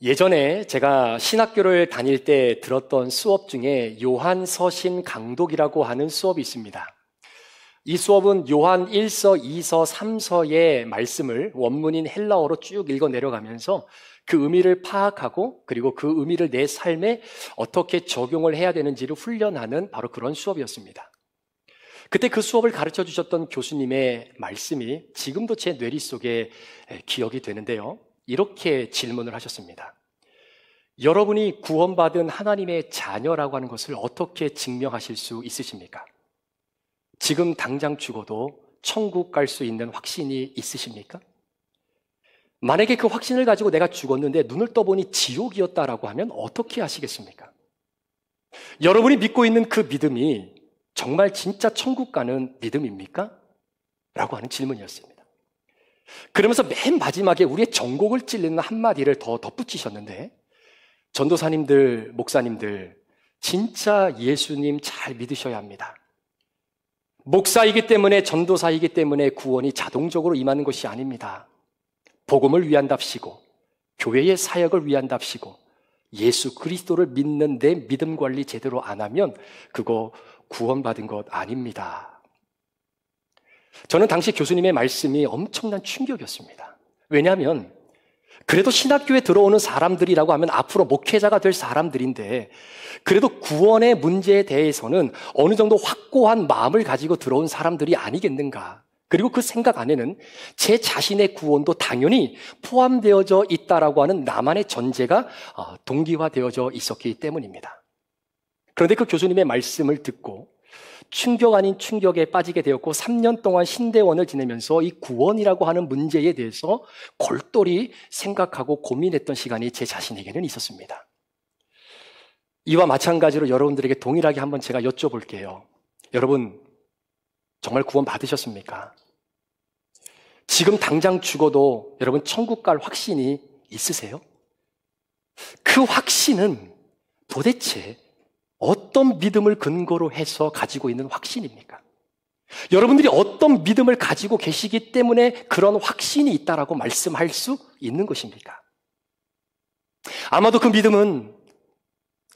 예전에 제가 신학교를 다닐 때 들었던 수업 중에 요한 서신 강독이라고 하는 수업이 있습니다. 이 수업은 요한 1서, 2서, 3서의 말씀을 원문인 헬라어로 쭉 읽어 내려가면서 그 의미를 파악하고 그리고 그 의미를 내 삶에 어떻게 적용을 해야 되는지를 훈련하는 바로 그런 수업이었습니다. 그때 그 수업을 가르쳐 주셨던 교수님의 말씀이 지금도 제 뇌리 속에 기억이 되는데요. 이렇게 질문을 하셨습니다. 여러분이 구원받은 하나님의 자녀라고 하는 것을 어떻게 증명하실 수 있으십니까? 지금 당장 죽어도 천국 갈 수 있는 확신이 있으십니까? 만약에 그 확신을 가지고 내가 죽었는데 눈을 떠보니 지옥이었다라고 하면 어떻게 하시겠습니까? 여러분이 믿고 있는 그 믿음이 정말 진짜 천국 가는 믿음입니까? 라고 하는 질문이었습니다. 그러면서 맨 마지막에 우리의 전곡을 찔리는 한마디를 더 덧붙이셨는데, 전도사님들, 목사님들, 진짜 예수님 잘 믿으셔야 합니다. 목사이기 때문에, 전도사이기 때문에 구원이 자동적으로 임하는 것이 아닙니다. 복음을 위한답시고 교회의 사역을 위한답시고 예수 그리스도를 믿는 내 믿음 관리 제대로 안 하면 그거 구원받은 것 아닙니다. 저는 당시 교수님의 말씀이 엄청난 충격이었습니다. 왜냐하면 그래도 신학교에 들어오는 사람들이라고 하면 앞으로 목회자가 될 사람들인데 그래도 구원의 문제에 대해서는 어느 정도 확고한 마음을 가지고 들어온 사람들이 아니겠는가. 그리고 그 생각 안에는 제 자신의 구원도 당연히 포함되어져 있다라고 하는 나만의 전제가 동기화되어져 있었기 때문입니다. 그런데 그 교수님의 말씀을 듣고 충격 아닌 충격에 빠지게 되었고 3년 동안 신대원을 지내면서 이 구원이라고 하는 문제에 대해서 골똘히 생각하고 고민했던 시간이 제 자신에게는 있었습니다. 이와 마찬가지로 여러분들에게 동일하게 한번 제가 여쭤볼게요. 여러분 정말 구원 받으셨습니까? 지금 당장 죽어도 여러분 천국 갈 확신이 있으세요? 그 확신은 도대체 어떤 믿음을 근거로 해서 가지고 있는 확신입니까? 여러분들이 어떤 믿음을 가지고 계시기 때문에 그런 확신이 있다라고 말씀할 수 있는 것입니까? 아마도 그 믿음은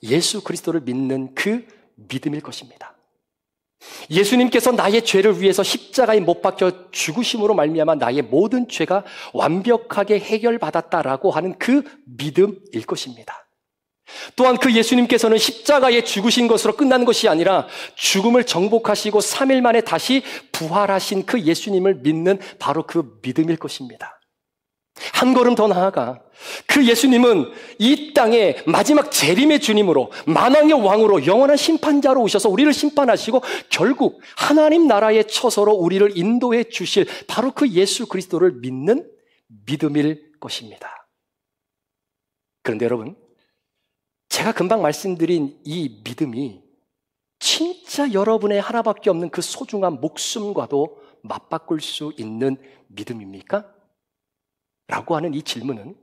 예수 그리스도를 믿는 그 믿음일 것입니다. 예수님께서 나의 죄를 위해서 십자가에 못 박혀 죽으심으로 말미암아 나의 모든 죄가 완벽하게 해결받았다라고 하는 그 믿음일 것입니다. 또한 그 예수님께서는 십자가에 죽으신 것으로 끝나는 것이 아니라 죽음을 정복하시고 3일 만에 다시 부활하신 그 예수님을 믿는 바로 그 믿음일 것입니다. 한 걸음 더 나아가 그 예수님은 이 땅에 마지막 재림의 주님으로 만왕의 왕으로 영원한 심판자로 오셔서 우리를 심판하시고 결국 하나님 나라의 처소로 우리를 인도해 주실 바로 그 예수 그리스도를 믿는 믿음일 것입니다. 그런데 여러분, 제가 금방 말씀드린 이 믿음이 진짜 여러분의 하나밖에 없는 그 소중한 목숨과도 맞바꿀 수 있는 믿음입니까? 라고 하는 이 질문은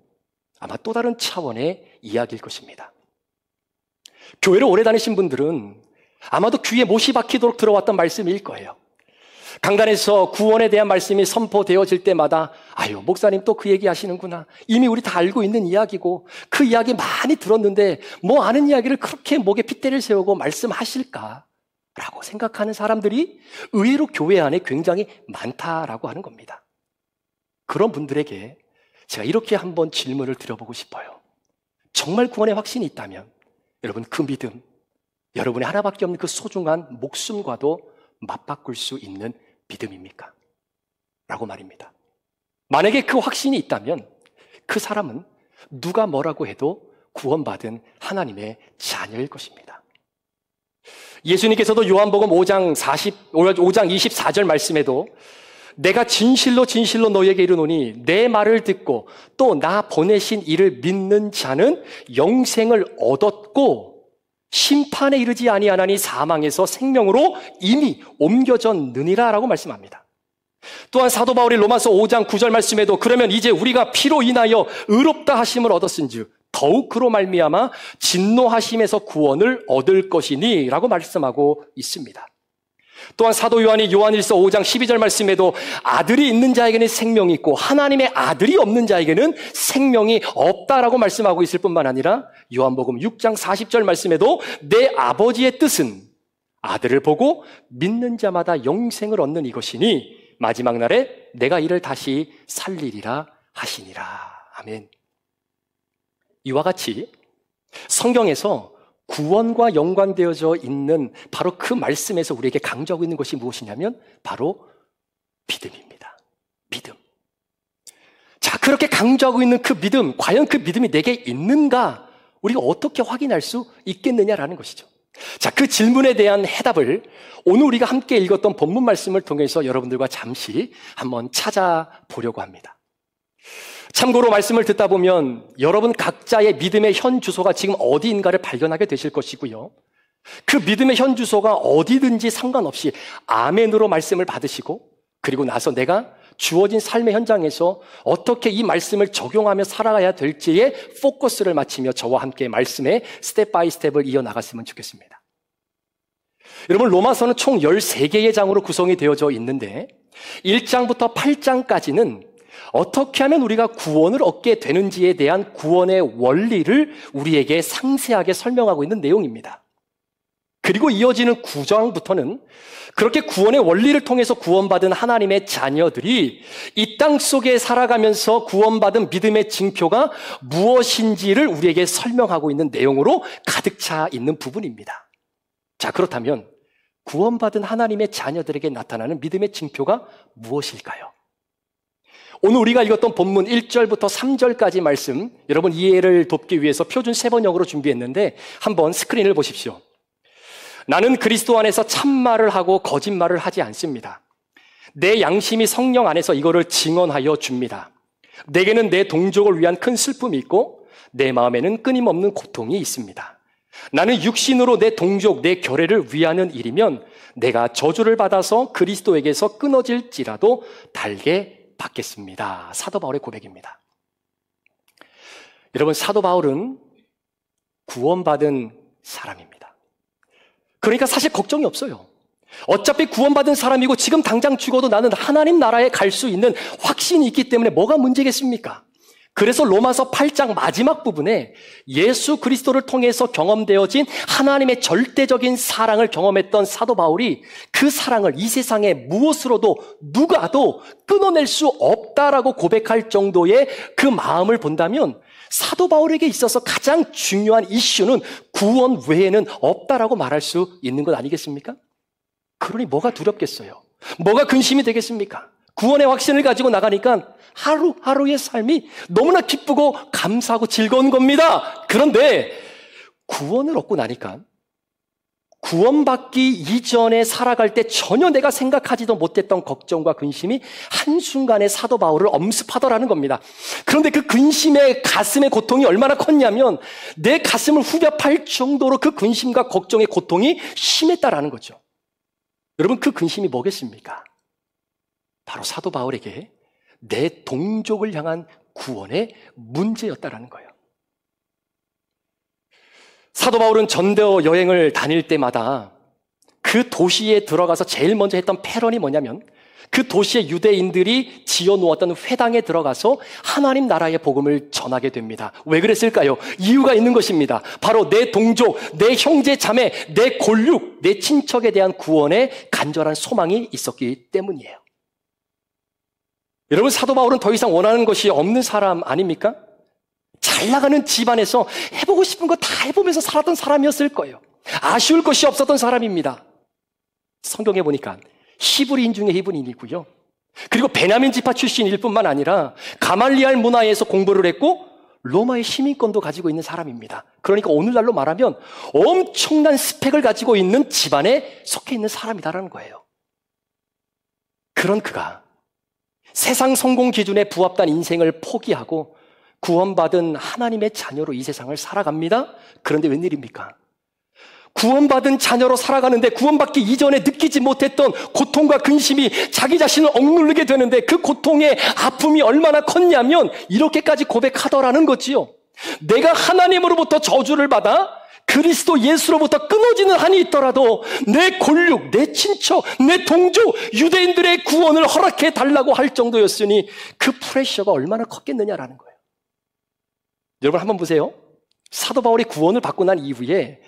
아마 또 다른 차원의 이야기일 것입니다. 교회를 오래 다니신 분들은 아마도 귀에 못이 박히도록 들어왔던 말씀일 거예요. 강단에서 구원에 대한 말씀이 선포되어질 때마다 아유, 목사님 또 그 얘기 하시는구나. 이미 우리 다 알고 있는 이야기고 그 이야기 많이 들었는데 뭐 아는 이야기를 그렇게 목에 핏대를 세우고 말씀하실까? 라고 생각하는 사람들이 의외로 교회 안에 굉장히 많다라고 하는 겁니다. 그런 분들에게 제가 이렇게 한번 질문을 드려보고 싶어요. 정말 구원의 확신이 있다면 여러분 그 믿음, 여러분의 하나밖에 없는 그 소중한 목숨과도 맞바꿀 수 있는 믿음입니까? 라고 말입니다. 만약에 그 확신이 있다면 그 사람은 누가 뭐라고 해도 구원받은 하나님의 자녀일 것입니다. 예수님께서도 요한복음 5장 24절 말씀에도 내가 진실로 진실로 너에게 이르노니 내 말을 듣고 또 나 보내신 이를 믿는 자는 영생을 얻었고 심판에 이르지 아니하나니 사망에서 생명으로 이미 옮겨졌느니라 라고 말씀합니다. 또한 사도 바울이 로마서 5장 9절 말씀에도 그러면 이제 우리가 피로 인하여 의롭다 하심을 얻었은즉 더욱 그로 말미암아 진노하심에서 구원을 얻을 것이니 라고 말씀하고 있습니다. 또한 사도 요한이 요한일서 5장 12절 말씀에도 아들이 있는 자에게는 생명이 있고 하나님의 아들이 없는 자에게는 생명이 없다라고 말씀하고 있을 뿐만 아니라 요한복음 6장 40절 말씀에도 내 아버지의 뜻은 아들을 보고 믿는 자마다 영생을 얻는 이것이니 마지막 날에 내가 이를 다시 살리리라 하시니라. 아멘. 이와 같이 성경에서 구원과 연관되어져 있는 바로 그 말씀에서 우리에게 강조하고 있는 것이 무엇이냐면 바로 믿음입니다. 믿음. 자, 그렇게 강조하고 있는 그 믿음, 과연 그 믿음이 내게 있는가? 우리가 어떻게 확인할 수 있겠느냐라는 것이죠. 자, 그 질문에 대한 해답을 오늘 우리가 함께 읽었던 본문 말씀을 통해서 여러분들과 잠시 한번 찾아보려고 합니다. 참고로 말씀을 듣다 보면 여러분 각자의 믿음의 현 주소가 지금 어디인가를 발견하게 되실 것이고요. 그 믿음의 현 주소가 어디든지 상관없이 아멘으로 말씀을 받으시고 그리고 나서 내가 주어진 삶의 현장에서 어떻게 이 말씀을 적용하며 살아가야 될지에 포커스를 맞추며 저와 함께 말씀의 스텝 바이 스텝을 이어나갔으면 좋겠습니다. 여러분, 로마서는 총 13개의 장으로 구성이 되어져 있는데 1장부터 8장까지는 어떻게 하면 우리가 구원을 얻게 되는지에 대한 구원의 원리를 우리에게 상세하게 설명하고 있는 내용입니다. 그리고 이어지는 9장부터는 그렇게 구원의 원리를 통해서 구원받은 하나님의 자녀들이 이 땅 속에 살아가면서 구원받은 믿음의 징표가 무엇인지를 우리에게 설명하고 있는 내용으로 가득 차 있는 부분입니다. 자, 그렇다면 구원받은 하나님의 자녀들에게 나타나는 믿음의 징표가 무엇일까요? 오늘 우리가 읽었던 본문 1절부터 3절까지 말씀, 여러분 이해를 돕기 위해서 표준 3번역으로 준비했는데 한번 스크린을 보십시오. 나는 그리스도 안에서 참말을 하고 거짓말을 하지 않습니다. 내 양심이 성령 안에서 이거를 증언하여 줍니다. 내게는 내 동족을 위한 큰 슬픔이 있고 내 마음에는 끊임없는 고통이 있습니다. 나는 육신으로 내 동족, 내 결례를 위하는 일이면 내가 저주를 받아서 그리스도에게서 끊어질지라도 달게 받겠습니다. 사도 바울의 고백입니다. 여러분, 사도 바울은 구원받은 사람입니다. 그러니까 사실 걱정이 없어요. 어차피 구원받은 사람이고 지금 당장 죽어도 나는 하나님 나라에 갈 수 있는 확신이 있기 때문에 뭐가 문제겠습니까? 그래서 로마서 8장 마지막 부분에 예수 그리스도를 통해서 경험되어진 하나님의 절대적인 사랑을 경험했던 사도 바울이 그 사랑을 이 세상에 무엇으로도 누가도 끊어낼 수 없다라고 고백할 정도의 그 마음을 본다면 사도 바울에게 있어서 가장 중요한 이슈는 구원 외에는 없다라고 말할 수 있는 것 아니겠습니까? 그러니 뭐가 두렵겠어요? 뭐가 근심이 되겠습니까? 구원의 확신을 가지고 나가니까 하루하루의 삶이 너무나 기쁘고 감사하고 즐거운 겁니다. 그런데 구원을 얻고 나니까 구원받기 이전에 살아갈 때 전혀 내가 생각하지도 못했던 걱정과 근심이 한순간에 사도 바울을 엄습하더라는 겁니다. 그런데 그 근심의 가슴의 고통이 얼마나 컸냐면 내 가슴을 후벼 팔 정도로 그 근심과 걱정의 고통이 심했다라는 거죠. 여러분, 그 근심이 뭐겠습니까? 바로 사도 바울에게 내 동족을 향한 구원의 문제였다라는 거예요. 사도 바울은 전도 여행을 다닐 때마다 그 도시에 들어가서 제일 먼저 했던 패런이 뭐냐면 그 도시의 유대인들이 지어놓았던 회당에 들어가서 하나님 나라의 복음을 전하게 됩니다. 왜 그랬을까요? 이유가 있는 것입니다. 바로 내 동족, 내 형제 자매, 내 골육, 내 친척에 대한 구원에 간절한 소망이 있었기 때문이에요. 여러분, 사도 바울은 더 이상 원하는 것이 없는 사람 아닙니까? 잘 나가는 집안에서 해보고 싶은 거 다 해보면서 살았던 사람이었을 거예요. 아쉬울 것이 없었던 사람입니다. 성경에 보니까 히브리인 중에 히브리인이고요. 그리고 베냐민 지파 출신일 뿐만 아니라 가말리알 문화에서 공부를 했고 로마의 시민권도 가지고 있는 사람입니다. 그러니까 오늘날로 말하면 엄청난 스펙을 가지고 있는 집안에 속해 있는 사람이다라는 거예요. 그런 그가 세상 성공 기준에 부합한 인생을 포기하고 구원받은 하나님의 자녀로 이 세상을 살아갑니다. 그런데 웬일입니까? 구원받은 자녀로 살아가는데 구원받기 이전에 느끼지 못했던 고통과 근심이 자기 자신을 억누르게 되는데 그 고통의 아픔이 얼마나 컸냐면 이렇게까지 고백하더라는 거지요. 내가 하나님으로부터 저주를 받아 그리스도 예수로부터 끊어지는 한이 있더라도 내 골육, 내 친척, 내 동조, 유대인들의 구원을 허락해 달라고 할 정도였으니 그 프레셔가 얼마나 컸겠느냐라는 거예요. 여러분 한번 보세요. 사도 바울이 구원을 받고 난 이후에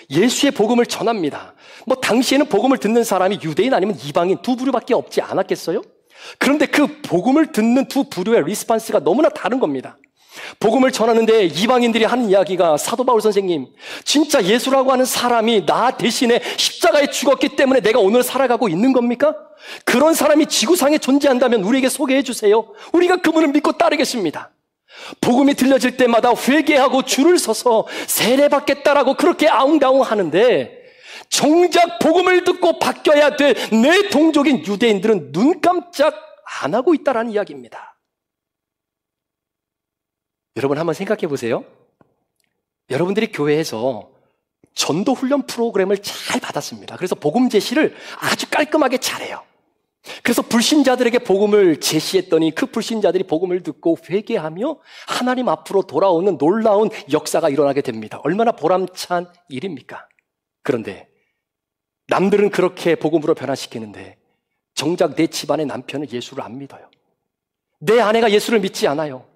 예수의 복음을 전합니다. 당시에는 복음을 듣는 사람이 유대인 아니면 이방인 두 부류밖에 없지 않았겠어요? 그런데 그 복음을 듣는 두 부류의 리스판스가 너무나 다른 겁니다. 복음을 전하는데 이방인들이 하는 이야기가, 사도 바울 선생님, 진짜 예수라고 하는 사람이 나 대신에 십자가에 죽었기 때문에 내가 오늘 살아가고 있는 겁니까? 그런 사람이 지구상에 존재한다면 우리에게 소개해 주세요. 우리가 그분을 믿고 따르겠습니다. 복음이 들려질 때마다 회개하고 줄을 서서 세례받겠다라고 그렇게 아웅다웅 하는데, 정작 복음을 듣고 바뀌어야 될 내 동족인 유대인들은 눈 깜짝 안 하고 있다라는 이야기입니다. 여러분 한번 생각해 보세요. 여러분들이 교회에서 전도 훈련 프로그램을 잘 받았습니다. 그래서 복음 제시를 아주 깔끔하게 잘해요. 그래서 불신자들에게 복음을 제시했더니 그 불신자들이 복음을 듣고 회개하며 하나님 앞으로 돌아오는 놀라운 역사가 일어나게 됩니다. 얼마나 보람찬 일입니까? 그런데 남들은 그렇게 복음으로 변화시키는데 정작 내 집안의 남편은 예수를 안 믿어요. 내 아내가 예수를 믿지 않아요.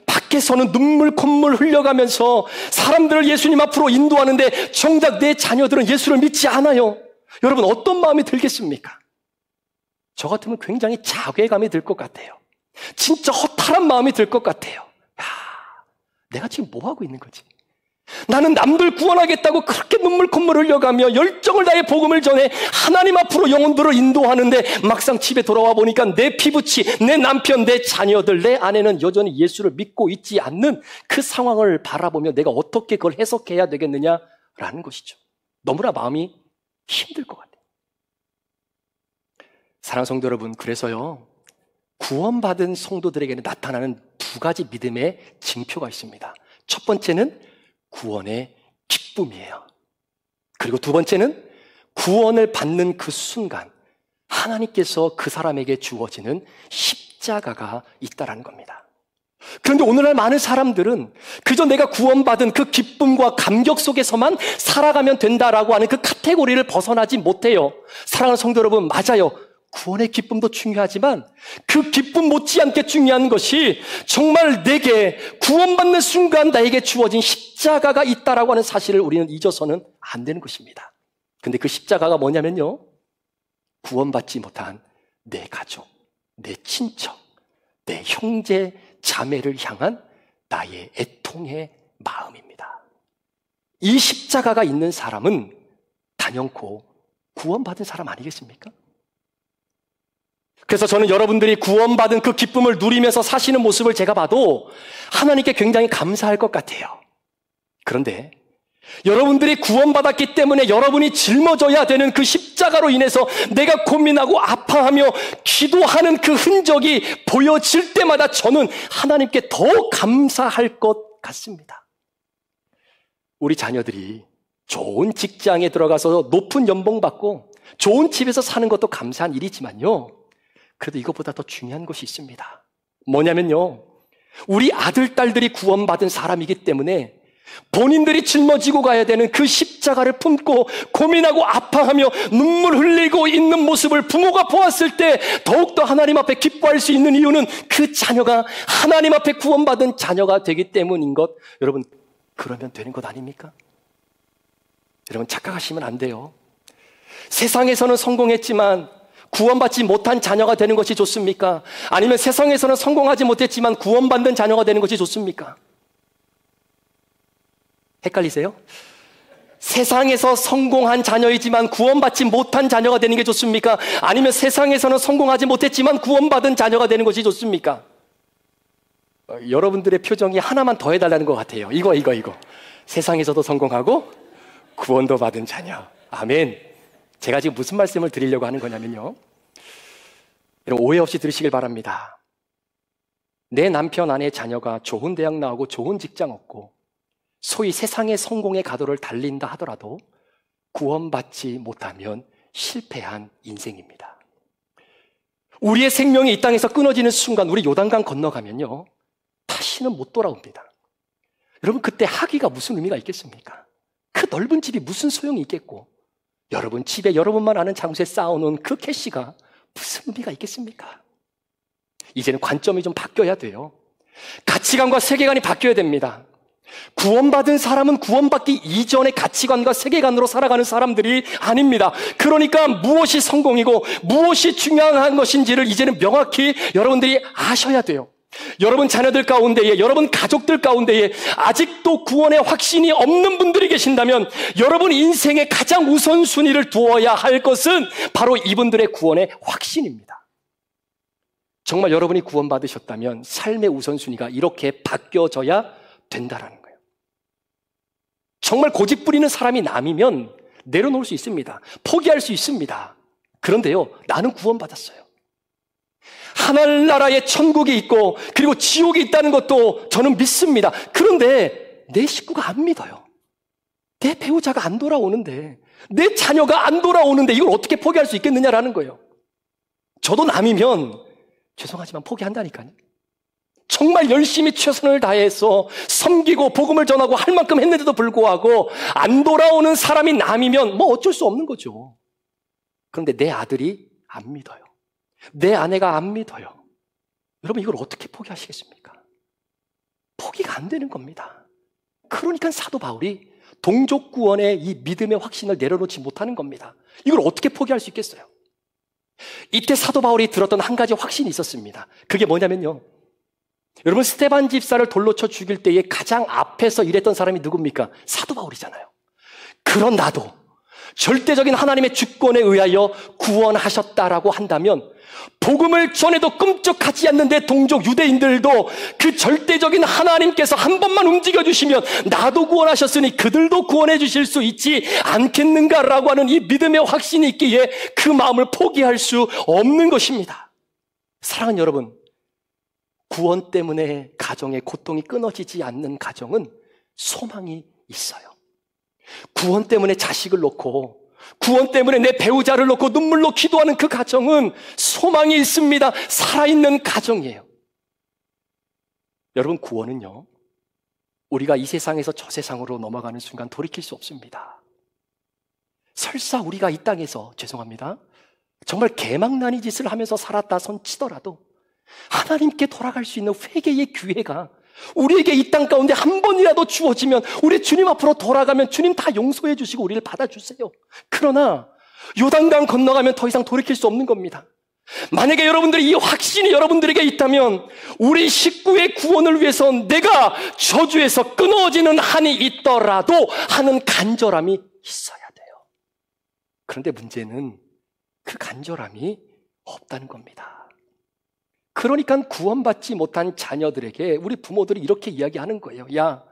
밖에서는 눈물 콧물 흘려가면서 사람들을 예수님 앞으로 인도하는데 정작 내 자녀들은 예수를 믿지 않아요. 여러분 어떤 마음이 들겠습니까? 저 같으면 굉장히 자괴감이 들 것 같아요. 진짜 허탈한 마음이 들 것 같아요. 야, 내가 지금 뭐 하고 있는 거지? 나는 남들 구원하겠다고 그렇게 눈물 콧물 흘려가며 열정을 다해 복음을 전해 하나님 앞으로 영혼들을 인도하는데 막상 집에 돌아와 보니까 내 피부치, 내 남편, 내 자녀들, 내 아내는 여전히 예수를 믿고 있지 않는 그 상황을 바라보며 내가 어떻게 그걸 해석해야 되겠느냐라는 것이죠. 너무나 마음이 힘들 것 같아요. 사랑하는 성도 여러분, 그래서요, 구원받은 성도들에게는 나타나는 두 가지 믿음의 징표가 있습니다. 첫 번째는 구원의 기쁨이에요. 그리고 두 번째는 구원을 받는 그 순간 하나님께서 그 사람에게 주어지는 십자가가 있다라는 겁니다. 그런데 오늘날 많은 사람들은 그저 내가 구원받은 그 기쁨과 감격 속에서만 살아가면 된다라고 하는 그 카테고리를 벗어나지 못해요. 사랑하는 성도 여러분, 맞아요. 구원의 기쁨도 중요하지만 그 기쁨 못지않게 중요한 것이 정말 내게 구원받는 순간 나에게 주어진 십자가가 있다라고 하는 사실을 우리는 잊어서는 안 되는 것입니다. 근데 그 십자가가 뭐냐면요, 구원받지 못한 내 가족, 내 친척, 내 형제, 자매를 향한 나의 애통의 마음입니다. 이 십자가가 있는 사람은 단연코 구원받은 사람 아니겠습니까? 그래서 저는 여러분들이 구원받은 그 기쁨을 누리면서 사시는 모습을 제가 봐도 하나님께 굉장히 감사할 것 같아요. 그런데 여러분들이 구원받았기 때문에 여러분이 짊어져야 되는 그 십자가로 인해서 내가 고민하고 아파하며 기도하는 그 흔적이 보여질 때마다 저는 하나님께 더 감사할 것 같습니다. 우리 자녀들이 좋은 직장에 들어가서 높은 연봉 받고 좋은 집에서 사는 것도 감사한 일이지만요, 그래도 이것보다 더 중요한 것이 있습니다. 뭐냐면요, 우리 아들, 딸들이 구원받은 사람이기 때문에 본인들이 짊어지고 가야 되는 그 십자가를 품고 고민하고 아파하며 눈물 흘리고 있는 모습을 부모가 보았을 때 더욱더 하나님 앞에 기뻐할 수 있는 이유는 그 자녀가 하나님 앞에 구원받은 자녀가 되기 때문인 것, 여러분 그러면 되는 것 아닙니까? 여러분 착각하시면 안 돼요. 세상에서는 성공했지만 구원받지 못한 자녀가 되는 것이 좋습니까? 아니면 세상에서는 성공하지 못했지만 구원받는 자녀가 되는 것이 좋습니까? 헷갈리세요? 세상에서 성공한 자녀이지만 구원받지 못한 자녀가 되는 게 좋습니까? 아니면 세상에서는 성공하지 못했지만 구원받은 자녀가 되는 것이 좋습니까? 여러분들의 표정이 하나만 더 해달라는 것 같아요. 이거. 세상에서도 성공하고 구원도 받은 자녀. 아멘. 제가 지금 무슨 말씀을 드리려고 하는 거냐면요, 여러분 오해 없이 들으시길 바랍니다. 내 남편, 아내, 자녀가 좋은 대학 나오고 좋은 직장 얻고 소위 세상의 성공의 가도를 달린다 하더라도 구원받지 못하면 실패한 인생입니다. 우리의 생명이 이 땅에서 끊어지는 순간, 우리 요단강 건너가면요 다시는 못 돌아옵니다. 여러분 그때 하기가 무슨 의미가 있겠습니까? 넓은 집이 무슨 소용이 있겠고, 여러분 집에 여러분만 아는 장소에 쌓아놓은 그 캐시가 무슨 의미가 있겠습니까? 이제는 관점이 좀 바뀌어야 돼요. 가치관과 세계관이 바뀌어야 됩니다. 구원받은 사람은 구원받기 이전의 가치관과 세계관으로 살아가는 사람들이 아닙니다. 그러니까 무엇이 성공이고 무엇이 중요한 것인지를 이제는 명확히 여러분들이 아셔야 돼요. 여러분 자녀들 가운데에, 여러분 가족들 가운데에 아직도 구원의 확신이 없는 분들이 계신다면 여러분 인생의 가장 우선순위를 두어야 할 것은 바로 이분들의 구원의 확신입니다. 정말 여러분이 구원받으셨다면 삶의 우선순위가 이렇게 바뀌어져야 된다라는 거예요. 정말 고집 부리는 사람이 남이면 내려놓을 수 있습니다. 포기할 수 있습니다. 그런데요, 나는 구원받았어요. 하늘나라에 천국이 있고 그리고 지옥이 있다는 것도 저는 믿습니다. 그런데 내 식구가 안 믿어요. 내 배우자가 안 돌아오는데, 내 자녀가 안 돌아오는데 이걸 어떻게 포기할 수 있겠느냐라는 거예요. 저도 남이면 죄송하지만 포기한다니까요. 정말 열심히 최선을 다해서 섬기고 복음을 전하고 할 만큼 했는데도 불구하고 안 돌아오는 사람이 남이면 뭐 어쩔 수 없는 거죠. 그런데 내 아들이 안 믿어요. 내 아내가 안 믿어요. 여러분 이걸 어떻게 포기하시겠습니까? 포기가 안 되는 겁니다. 그러니까 사도 바울이 동족 구원의 이 믿음의 확신을 내려놓지 못하는 겁니다. 이걸 어떻게 포기할 수 있겠어요? 이때 사도 바울이 들었던 한 가지 확신이 있었습니다. 그게 뭐냐면요, 여러분 스데반 집사를 돌로 쳐 죽일 때에 가장 앞에서 일했던 사람이 누굽니까? 사도 바울이잖아요. 그런 나도 절대적인 하나님의 주권에 의하여 구원하셨다라고 한다면 복음을 전해도 끔찍하지 않는데 동족 유대인들도 그 절대적인 하나님께서 한 번만 움직여주시면 나도 구원하셨으니 그들도 구원해 주실 수 있지 않겠는가라고 하는 이 믿음의 확신이 있기에 그 마음을 포기할 수 없는 것입니다. 사랑하는 여러분, 구원 때문에 가정의 고통이 끊어지지 않는 가정은 소망이 있어요. 구원 때문에 자식을 놓고, 구원 때문에 내 배우자를 놓고 눈물로 기도하는 그 가정은 소망이 있습니다. 살아있는 가정이에요. 여러분, 구원은요, 우리가 이 세상에서 저 세상으로 넘어가는 순간 돌이킬 수 없습니다. 설사 우리가 이 땅에서, 죄송합니다, 정말 개망나니 짓을 하면서 살았다 손 치더라도 하나님께 돌아갈 수 있는 회개의 기회가 우리에게 이 땅 가운데 한 번이라도 주어지면 우리 주님 앞으로 돌아가면 주님 다 용서해 주시고 우리를 받아주세요. 그러나 요단강 건너가면 더 이상 돌이킬 수 없는 겁니다. 만약에 여러분들이 이 확신이 여러분들에게 있다면 우리 식구의 구원을 위해서 내가 저주에서 끊어지는 한이 있더라도 하는 간절함이 있어야 돼요. 그런데 문제는 그 간절함이 없다는 겁니다. 그러니까 구원받지 못한 자녀들에게 우리 부모들이 이렇게 이야기하는 거예요. 야,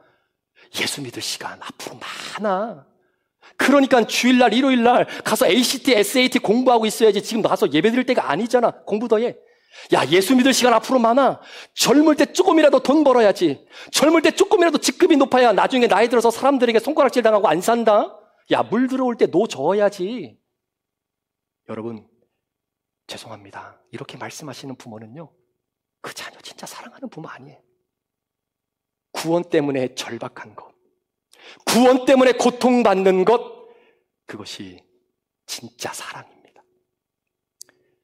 예수 믿을 시간 앞으로 많아. 그러니까 주일날, 일요일날 가서 ACT, SAT 공부하고 있어야지. 지금 나가서 예배 드릴 때가 아니잖아. 공부 더 해. 야, 예수 믿을 시간 앞으로 많아. 젊을 때 조금이라도 돈 벌어야지. 젊을 때 조금이라도 직급이 높아야 나중에 나이 들어서 사람들에게 손가락질 당하고 안 산다. 야, 물 들어올 때 노 저어야지. 여러분, 죄송합니다. 이렇게 말씀하시는 부모는요, 그 자녀 진짜 사랑하는 부모 아니에요. 구원 때문에 절박한 것, 구원 때문에 고통받는 것, 그것이 진짜 사랑입니다.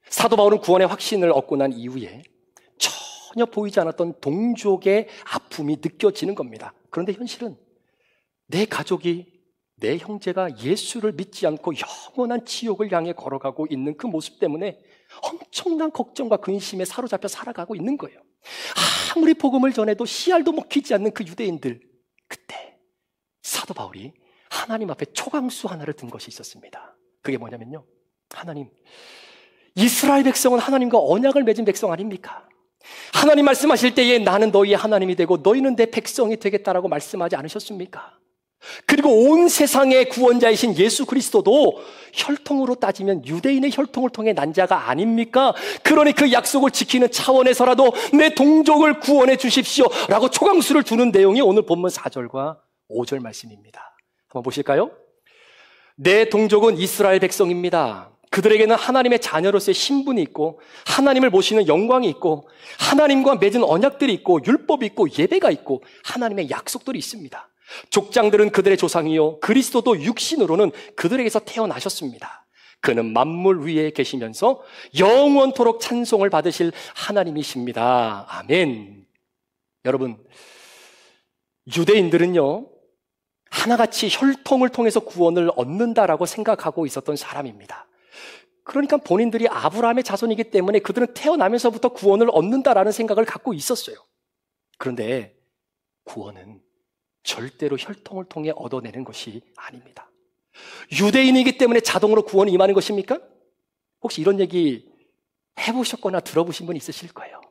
사도 바울은 구원의 확신을 얻고 난 이후에 전혀 보이지 않았던 동족의 아픔이 느껴지는 겁니다. 그런데 현실은 내 가족이, 내 형제가 예수를 믿지 않고 영원한 지옥을 향해 걸어가고 있는 그 모습 때문에 엄청난 걱정과 근심에 사로잡혀 살아가고 있는 거예요. 아무리 복음을 전해도 씨알도 먹히지 않는 그 유대인들, 그때 사도 바울이 하나님 앞에 초강수 하나를 든 것이 있었습니다. 그게 뭐냐면요, 하나님, 이스라엘 백성은 하나님과 언약을 맺은 백성 아닙니까? 하나님 말씀하실 때에 나는 너희의 하나님이 되고 너희는 내 백성이 되겠다라고 말씀하지 않으셨습니까? 그리고 온 세상의 구원자이신 예수 그리스도도 혈통으로 따지면 유대인의 혈통을 통해 난 자가 아닙니까? 그러니 그 약속을 지키는 차원에서라도 내 동족을 구원해 주십시오 라고 초강수를 두는 내용이 오늘 본문 4절과 5절 말씀입니다. 한번 보실까요? 내 동족은 이스라엘 백성입니다. 그들에게는 하나님의 자녀로서의 신분이 있고 하나님을 모시는 영광이 있고 하나님과 맺은 언약들이 있고 율법이 있고 예배가 있고 하나님의 약속들이 있습니다. 족장들은 그들의 조상이요 그리스도도 육신으로는 그들에게서 태어나셨습니다. 그는 만물 위에 계시면서 영원토록 찬송을 받으실 하나님이십니다. 아멘. 여러분, 유대인들은요 하나같이 혈통을 통해서 구원을 얻는다라고 생각하고 있었던 사람입니다. 그러니까 본인들이 아브라함의 자손이기 때문에 그들은 태어나면서부터 구원을 얻는다라는 생각을 갖고 있었어요. 그런데 구원은 절대로 혈통을 통해 얻어내는 것이 아닙니다. 유대인이기 때문에 자동으로 구원이 임하는 것입니까? 혹시 이런 얘기 해보셨거나 들어보신 분 있으실 거예요.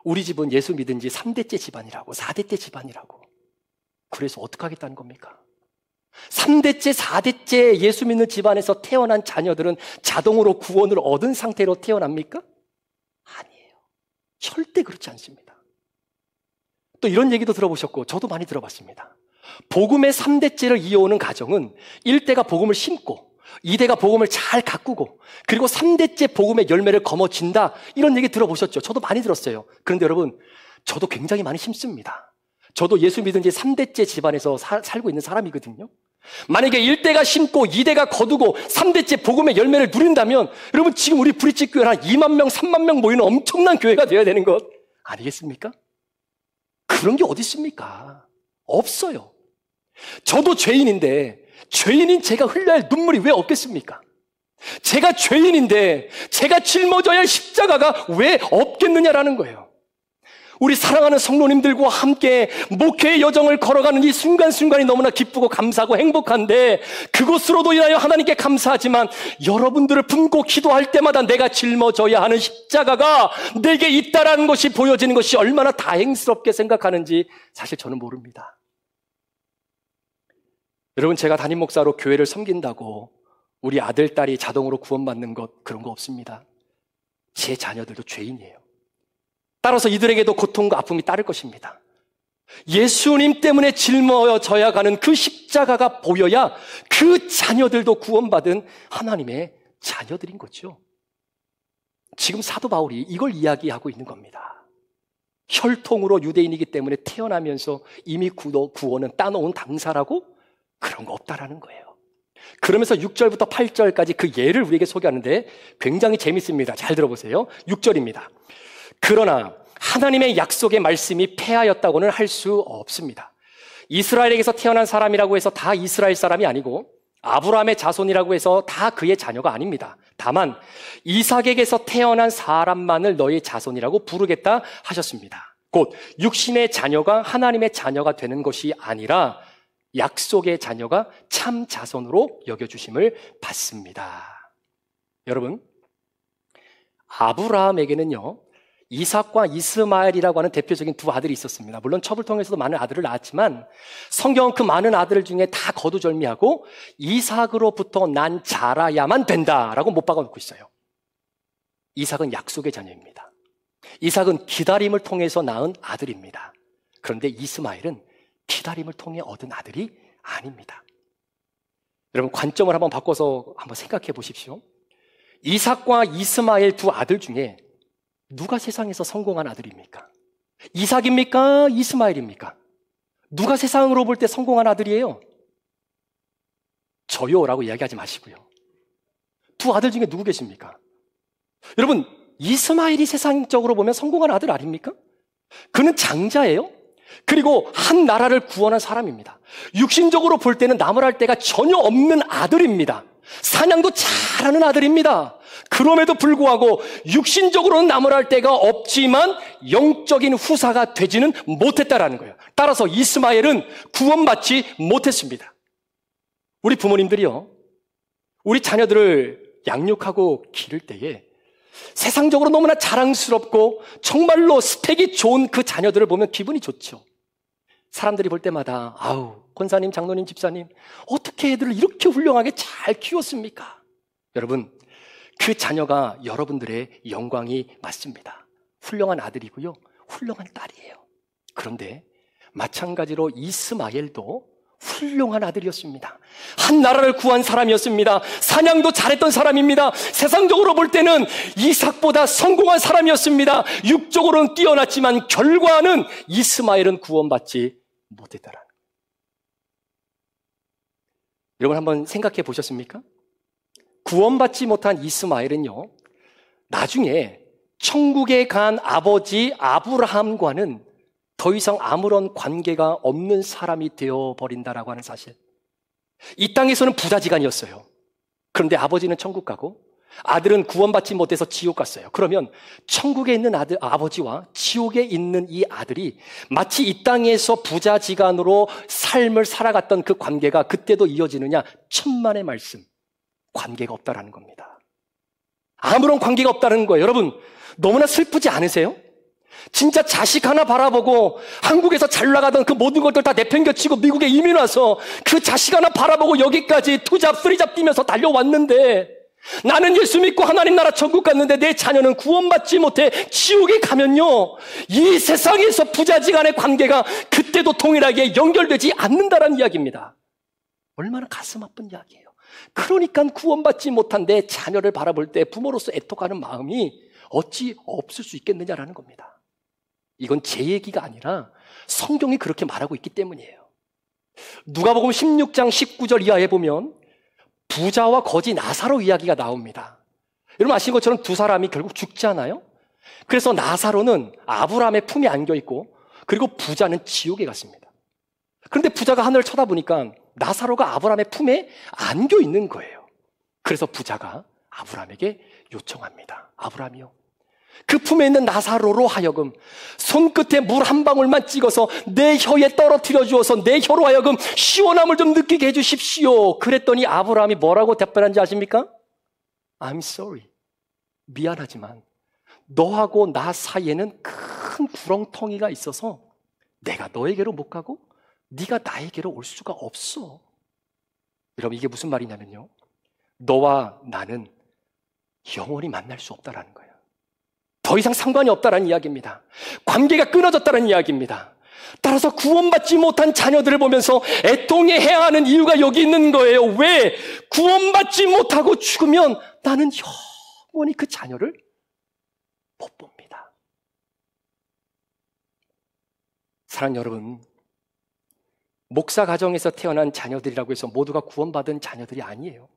우리 집은 예수 믿은 지 3대째 집안이라고, 4대째 집안이라고. 그래서 어떻게 하겠다는 겁니까? 3대째, 4대째 예수 믿는 집안에서 태어난 자녀들은 자동으로 구원을 얻은 상태로 태어납니까? 아니에요. 절대 그렇지 않습니다. 또 이런 얘기도 들어보셨고 저도 많이 들어봤습니다. 복음의 3대째를 이어오는 가정은 1대가 복음을 심고 2대가 복음을 잘 가꾸고 그리고 3대째 복음의 열매를 거머쥔다. 이런 얘기 들어보셨죠? 저도 많이 들었어요. 그런데 여러분, 저도 굉장히 많이 심습니다. 저도 예수 믿은 지 3대째 집안에서 살고 있는 사람이거든요. 만약에 1대가 심고 2대가 거두고 3대째 복음의 열매를 누린다면 여러분 지금 우리 브릿지 교회는 한 2만 명, 3만 명 모이는 엄청난 교회가 되어야 되는 것 아니겠습니까? 그런 게 어디 있습니까? 없어요. 저도 죄인인데 죄인인 제가 흘려야 할 눈물이 왜 없겠습니까? 제가 죄인인데 제가 짊어져야 할 십자가가 왜 없겠느냐라는 거예요. 우리 사랑하는 성도님들과 함께 목회의 여정을 걸어가는 이 순간순간이 너무나 기쁘고 감사하고 행복한데 그것으로도 인하여 하나님께 감사하지만 여러분들을 품고 기도할 때마다 내가 짊어져야 하는 십자가가 내게 있다라는 것이 보여지는 것이 얼마나 다행스럽게 생각하는지 사실 저는 모릅니다. 여러분, 제가 담임 목사로 교회를 섬긴다고 우리 아들, 딸이 자동으로 구원받는 것 그런 거 없습니다. 제 자녀들도 죄인이에요. 따라서 이들에게도 고통과 아픔이 따를 것입니다. 예수님 때문에 짊어져야 가는 그 십자가가 보여야 그 자녀들도 구원받은 하나님의 자녀들인 거죠. 지금 사도 바울이 이걸 이야기하고 있는 겁니다. 혈통으로 유대인이기 때문에 태어나면서 이미 구원은 따놓은 당사라고 그런 거 없다라는 거예요. 그러면서 6절부터 8절까지 그 예를 우리에게 소개하는데 굉장히 재밌습니다. 잘 들어보세요. 6절입니다. 그러나 하나님의 약속의 말씀이 폐하였다고는 할 수 없습니다. 이스라엘에게서 태어난 사람이라고 해서 다 이스라엘 사람이 아니고 아브라함의 자손이라고 해서 다 그의 자녀가 아닙니다. 다만 이삭에게서 태어난 사람만을 너의 자손이라고 부르겠다 하셨습니다. 곧 육신의 자녀가 하나님의 자녀가 되는 것이 아니라 약속의 자녀가 참 자손으로 여겨주심을 받습니다. 여러분, 아브라함에게는요 이삭과 이스마엘이라고 하는 대표적인 두 아들이 있었습니다. 물론 첩을 통해서도 많은 아들을 낳았지만 성경은 그 많은 아들 중에 다 거두절미하고 이삭으로부터 난 자라야만 된다라고 못 박아놓고 있어요. 이삭은 약속의 자녀입니다. 이삭은 기다림을 통해서 낳은 아들입니다. 그런데 이스마엘은 기다림을 통해 얻은 아들이 아닙니다. 여러분, 관점을 한번 바꿔서 한번 생각해 보십시오. 이삭과 이스마엘 두 아들 중에 누가 세상에서 성공한 아들입니까? 이삭입니까? 이스마엘입니까? 누가 세상으로 볼 때 성공한 아들이에요? 저요라고 이야기하지 마시고요. 두 아들 중에 누구 계십니까? 여러분, 이스마엘이 세상적으로 보면 성공한 아들 아닙니까? 그는 장자예요. 그리고 한 나라를 구원한 사람입니다. 육신적으로 볼 때는 나무랄 데가 전혀 없는 아들입니다. 사냥도 잘하는 아들입니다. 그럼에도 불구하고 육신적으로는 나무랄 데가 없지만 영적인 후사가 되지는 못했다라는 거예요. 따라서 이스마엘은 구원받지 못했습니다. 우리 부모님들이요, 우리 자녀들을 양육하고 기를 때에 세상적으로 너무나 자랑스럽고 정말로 스펙이 좋은 그 자녀들을 보면 기분이 좋죠. 사람들이 볼 때마다 아우, 권사님, 장로님, 집사님 어떻게 애들을 이렇게 훌륭하게 잘 키웠습니까? 여러분, 그 자녀가 여러분들의 영광이 맞습니다. 훌륭한 아들이고요, 훌륭한 딸이에요. 그런데 마찬가지로 이스마엘도 훌륭한 아들이었습니다. 한 나라를 구한 사람이었습니다. 사냥도 잘했던 사람입니다. 세상적으로 볼 때는 이삭보다 성공한 사람이었습니다. 육적으로는 뛰어났지만 결과는 이스마엘은 구원받지 못했다라는 거예요. 여러분 한번 생각해 보셨습니까? 구원받지 못한 이스마엘은요, 나중에 천국에 간 아버지 아브라함과는 더 이상 아무런 관계가 없는 사람이 되어버린다라고 하는 사실. 이 땅에서는 부자지간이었어요. 그런데 아버지는 천국 가고 아들은 구원받지 못해서 지옥 갔어요. 그러면 천국에 있는 아버지와 지옥에 있는 이 아들이 마치 이 땅에서 부자지간으로 삶을 살아갔던 그 관계가 그때도 이어지느냐? 천만의 말씀. 관계가 없다라는 겁니다. 아무런 관계가 없다는 거예요. 여러분, 너무나 슬프지 않으세요? 진짜 자식 하나 바라보고 한국에서 잘 나가던 그 모든 것들 다 내팽겨치고 미국에 이민 와서 그 자식 하나 바라보고 여기까지 투잡, 쓰리잡 뛰면서 달려왔는데 나는 예수 믿고 하나님 나라 천국 갔는데 내 자녀는 구원받지 못해 지옥에 가면요, 이 세상에서 부자지간의 관계가 그때도 동일하게 연결되지 않는다라는 이야기입니다. 얼마나 가슴 아픈 이야기예요. 그러니까 구원받지 못한 내 자녀를 바라볼 때 부모로서 애통하는 마음이 어찌 없을 수 있겠느냐라는 겁니다. 이건 제 얘기가 아니라 성경이 그렇게 말하고 있기 때문이에요. 누가복음 16장 19절 이하에 보면 부자와 거지 나사로 이야기가 나옵니다. 여러분 아시는 것처럼 두 사람이 결국 죽잖아요. 그래서 나사로는 아브라함의 품에 안겨있고 그리고 부자는 지옥에 갔습니다. 그런데 부자가 하늘을 쳐다보니까 나사로가 아브라함의 품에 안겨있는 거예요. 그래서 부자가 아브라함에게 요청합니다. 아브라함이요, 그 품에 있는 나사로로 하여금 손끝에 물 한 방울만 찍어서 내 혀에 떨어뜨려 주어서 내 혀로 하여금 시원함을 좀 느끼게 해주십시오. 그랬더니 아브라함이 뭐라고 답변한지 아십니까? I'm sorry. 미안하지만 너하고 나 사이에는 큰 구렁텅이가 있어서 내가 너에게로 못 가고 네가 나에게로 올 수가 없어. 여러분 이게 무슨 말이냐면요, 너와 나는 영원히 만날 수 없다라는 거예요. 더 이상 상관이 없다라는 이야기입니다. 관계가 끊어졌다는 이야기입니다. 따라서 구원받지 못한 자녀들을 보면서 애통해야 하는 이유가 여기 있는 거예요. 왜? 구원받지 못하고 죽으면 나는 영원히 그 자녀를 못 봅니다. 사랑하는 여러분, 목사 가정에서 태어난 자녀들이라고 해서 모두가 구원받은 자녀들이 아니에요.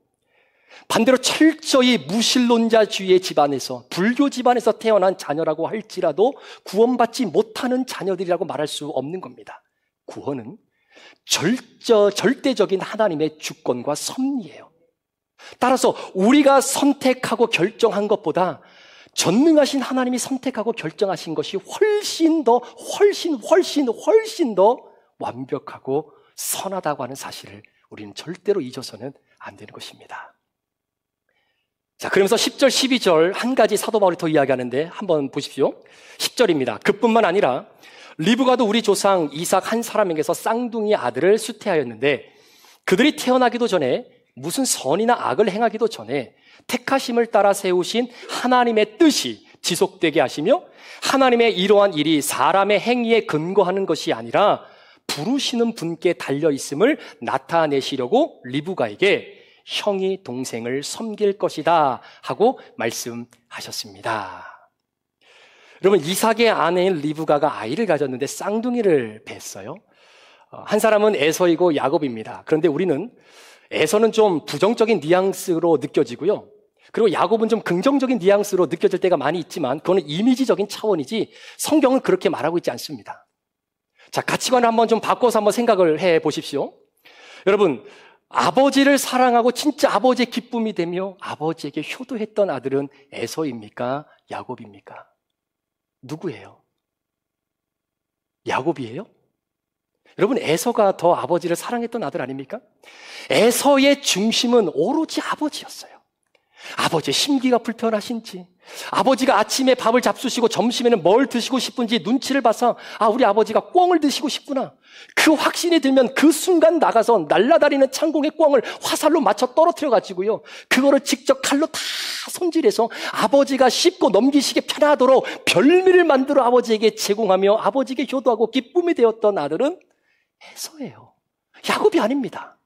반대로 철저히 무신론자주의의 집안에서, 불교 집안에서 태어난 자녀라고 할지라도 구원받지 못하는 자녀들이라고 말할 수 없는 겁니다. 구원은 절대적인 하나님의 주권과 섭리예요. 따라서 우리가 선택하고 결정한 것보다 전능하신 하나님이 선택하고 결정하신 것이 훨씬 더 완벽하고 선하다고 하는 사실을 우리는 절대로 잊어서는 안 되는 것입니다. 자, 그러면서 10절, 12절 한 가지 사도 바울이 더 이야기하는데 한번 보십시오. 10절입니다. 그뿐만 아니라 리브가도 우리 조상 이삭 한 사람에게서 쌍둥이 아들을 수태하였는데 그들이 태어나기도 전에 무슨 선이나 악을 행하기도 전에 택하심을 따라 세우신 하나님의 뜻이 지속되게 하시며 하나님의 이러한 일이 사람의 행위에 근거하는 것이 아니라 부르시는 분께 달려있음을 나타내시려고 리브가에게 형이 동생을 섬길 것이다 하고 말씀하셨습니다. 여러분, 이삭의 아내인 리브가가 아이를 가졌는데 쌍둥이를 뱄어요. 한 사람은 에서이고 야곱입니다. 그런데 우리는 에서는 좀 부정적인 뉘앙스로 느껴지고요, 그리고 야곱은 좀 긍정적인 뉘앙스로 느껴질 때가 많이 있지만 그거는 이미지적인 차원이지 성경은 그렇게 말하고 있지 않습니다. 자, 가치관을 한번 좀 바꿔서 한번 생각을 해 보십시오. 여러분, 아버지를 사랑하고 진짜 아버지의 기쁨이 되며 아버지에게 효도했던 아들은 에서입니까? 야곱입니까? 누구예요? 야곱이에요? 여러분, 에서가 더 아버지를 사랑했던 아들 아닙니까? 에서의 중심은 오로지 아버지였어요. 아버지의 심기가 불편하신지, 아버지가 아침에 밥을 잡수시고 점심에는 뭘 드시고 싶은지 눈치를 봐서 우리 아버지가 꿩을 드시고 싶구나, 그 확신이 들면 그 순간 나가서 날아다니는 창공의 꿩을 화살로 맞춰 떨어뜨려 가지고요, 그거를 직접 칼로 다 손질해서 아버지가 씹고 넘기시기 편하도록 별미를 만들어 아버지에게 제공하며 아버지에게 효도하고 기쁨이 되었던 아들은 에서예요. 야곱이 아닙니다.